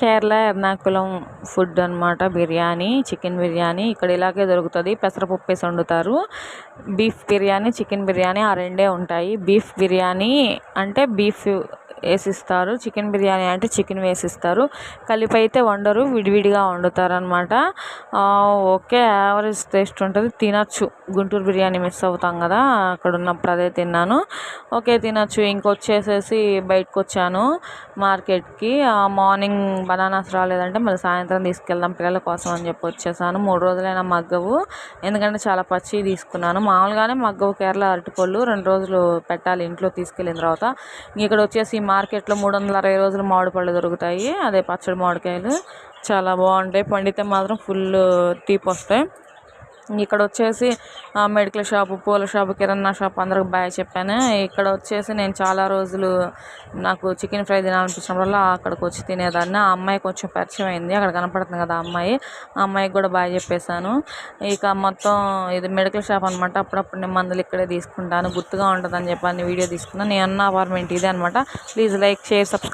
Kerala Ernakulam food అనమాట. Biryani, chicken biryani ఇక్కడ ఇలాగే దొరుకుతుంది. పెసరపప్పు వేసి వండుతారు. బీఫ్ బిర్యానీ, చికెన్ బిర్యానీ ఆ రెండే ఉంటాయి. బీఫ్ బిర్యానీ అంటే బీఫ్ వేసిస్తారు, చికెన్ బిర్యానీ అంటే చికెన్ వేసిస్తారు. కలిపి అయితే వండరు, విడివిడిగా వండుతారు అనమాట. ఓకే, యావరేజ్ టేస్ట్ ఉంటుంది, తినచ్చు. గుంటూరు బిర్యానీ మిస్ అవుతాం కదా, అక్కడ ఉన్నప్పుడు అదే తిన్నాను. ఓకే, తినచ్చు. ఇంకొచ్చేసేసి బయటకు వచ్చాను మార్కెట్కి. మార్నింగ్ బనానాస్ రాలేదంటే మళ్ళీ సాయంత్రం తీసుకెళ్దాం పిల్లల కోసం అని చెప్పి వచ్చేసాను. 3 రోజులైనా మగ్గవు, ఎందుకంటే చాలా పచ్చి తీసుకున్నాను. మామూలుగానే మగ్గవు కేరళ అరటిపళ్ళు, 2 రోజులు పెట్టాలి ఇంట్లో తీసుకెళ్ళిన తర్వాత. ఇక్కడ వచ్చేసి మార్కెట్లో 360 రోజులు మామిడి పళ్ళు దొరుకుతాయి. అదే పచ్చడి మామిడికాయలు చాలా బాగుంటాయి, పండితే మాత్రం ఫుల్ తీపి వస్తాయి. ఇక్కడ వచ్చేసి మెడికల్ షాపు, పూల షాపు, కిరాణా షాప్ అందరికి బాయ్ చెప్పాను. ఇక్కడ వచ్చేసి నేను చాలా రోజులు నాకు చికెన్ ఫ్రై తినాలనిపించినప్పుడల్లా అక్కడికి వచ్చి తినేదాన్ని. ఆ అమ్మాయి కొంచెం పరిచయం అయింది, అక్కడ కనపడుతుంది కదా ఆ అమ్మాయికి కూడా బాయ్ చెప్పేశాను. ఇక మొత్తం ఇది మెడికల్ షాప్ అనమాట. అప్పుడప్పుడు నేను మందులు ఇక్కడే తీసుకుంటాను, గుర్తుగా ఉంటుందని చెప్పి వీడియో తీసుకున్నాను. నేను అన్న అపార్ట్మెంట్ ఇదే అనమాట. Please like, share, subscribe.